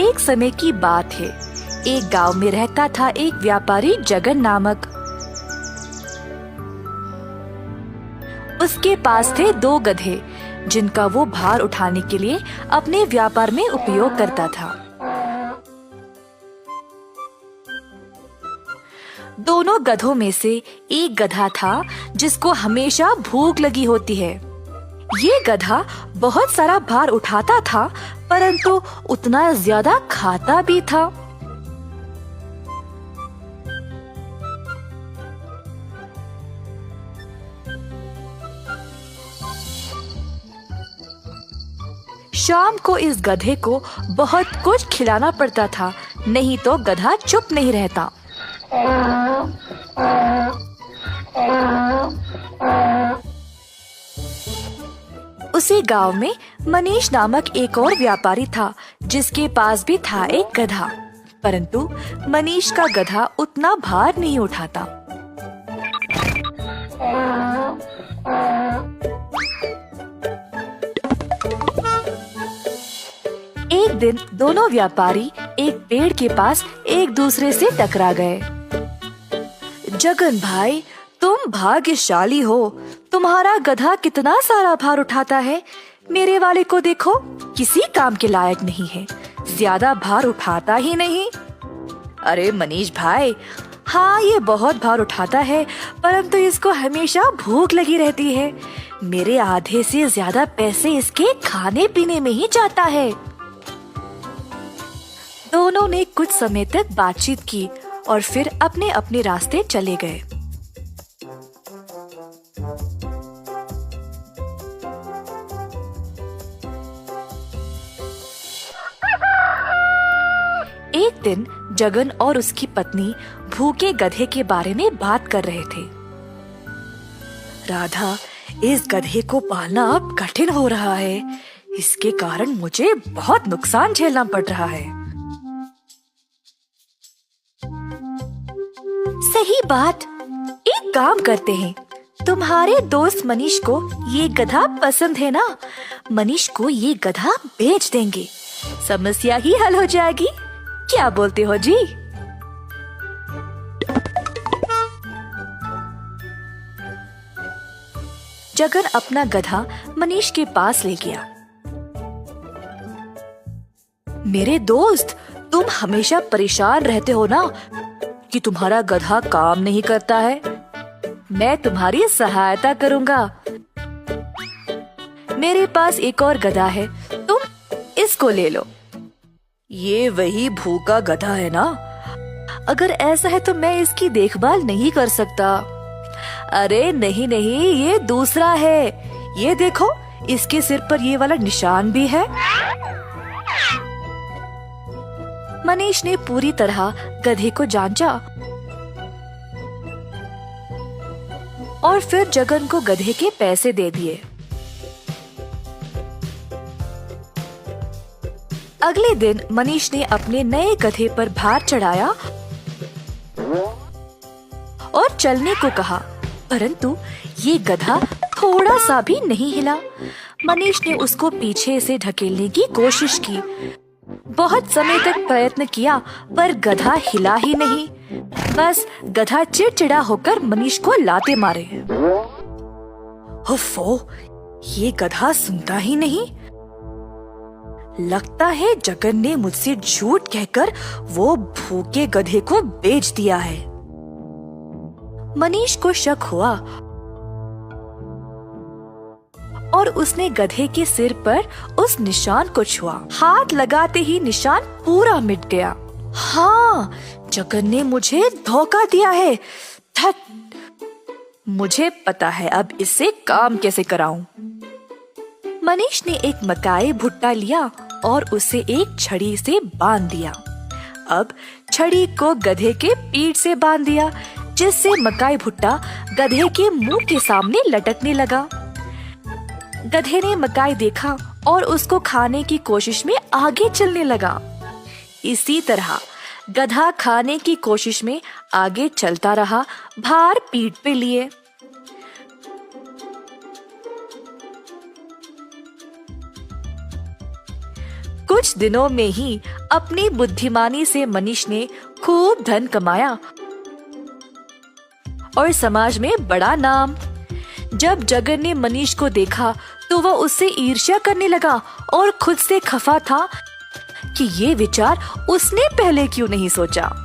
एक समय की बात है। एक गांव में रहता था एक व्यापारी जगन नामक। उसके पास थे 2 गधे जिनका वो भार उठाने के लिए अपने व्यापार में उपयोग करता था। दोनों गधों में से एक गधा था जिसको हमेशा भूख लगी होती है। ये गधा बहुत सारा भार उठाता था, परंतु उतना ज्यादा खाता भी था। शाम को इस गधे को बहुत कुछ खिलाना पड़ता था, नहीं तो गधा चुप नहीं रहता। उसी गांव में मनीष नामक एक और व्यापारी था जिसके पास भी था एक गधा, परंतु मनीष का गधा उतना भार नहीं उठाता। एक दिन दोनों व्यापारी एक पेड़ के पास एक दूसरे से टकरा गए। जगन भाई, तुम भाग्यशाली हो, तुम्हारा गधा कितना सारा भार उठाता है। मेरे वाले को देखो, किसी काम के लायक नहीं है, ज्यादा भार उठाता ही नहीं। अरे मनीष भाई, हाँ ये बहुत भार उठाता है, परंतु इसको हमेशा भूख लगी रहती है। मेरे आधे से ज्यादा पैसे इसके खाने पीने में ही जाता है। दोनों ने कुछ समय तक बातचीत की और फिर अपने अपने रास्ते चले गए। एक दिन जगन और उसकी पत्नी भूखे गधे के बारे में बात कर रहे थे। राधा, इस गधे को पालना अब कठिन हो रहा है। इसके कारण मुझे बहुत नुकसान झेलना पड़ रहा है। सही बात। एक काम करते हैं, तुम्हारे दोस्त मनीष को ये गधा पसंद है ना? मनीष को ये गधा बेच देंगे, समस्या ही हल हो जाएगी। क्या बोलते हो जी? जगन अपना गधा मनीष के पास ले गया। मेरे दोस्त, तुम हमेशा परेशान रहते हो ना कि तुम्हारा गधा काम नहीं करता है। मैं तुम्हारी सहायता करूंगा। मेरे पास एक और गधा है, तुम इसको ले लो। ये वही भूखा गधा है ना? अगर ऐसा है तो मैं इसकी देखभाल नहीं कर सकता। अरे नहीं नहीं, ये दूसरा है। ये देखो, इसके सिर पर ये वाला निशान भी है। मनीष ने पूरी तरह गधे को जांचा और फिर जगन को गधे के पैसे दे दिए। अगले दिन मनीष ने अपने नए गधे पर भार चढ़ाया और चलने को कहा, परंतु ये गधा थोड़ा सा भी नहीं हिला। मनीष ने उसको पीछे से ढकेलने की कोशिश की। बहुत समय तक प्रयत्न किया, पर गधा हिला ही नहीं। बस गधा चिड़चिड़ा होकर मनीष को लाते मारे। ओफो, ये गधा सुनता ही नहीं। लगता है जगन ने मुझसे झूठ कहकर वो भूखे गधे को बेच दिया है। मनीष को शक हुआ और उसने गधे के सिर पर उस निशान को छुआ। हाथ लगाते ही निशान पूरा मिट गया। हाँ, जगन ने मुझे धोखा दिया है। धत, मुझे पता है अब इससे काम कैसे कराऊं। मनीष ने एक मकाई भुट्टा लिया और उसे एक छड़ी से बांध दिया। अब छड़ी को गधे के पीठ से बांध दिया, जिससे मकाई भुट्टा गधे के मुंह के सामने लटकने लगा। गधे ने मकाई देखा और उसको खाने की कोशिश में आगे चलने लगा। इसी तरह गधा खाने की कोशिश में आगे चलता रहा, भार पीठ पे लिए। कुछ दिनों में ही अपनी बुद्धिमानी से मनीष ने खूब धन कमाया और समाज में बड़ा नाम। जब जगन ने मनीष को देखा तो वह उससे ईर्ष्या करने लगा और खुद से खफा था कि ये विचार उसने पहले क्यों नहीं सोचा।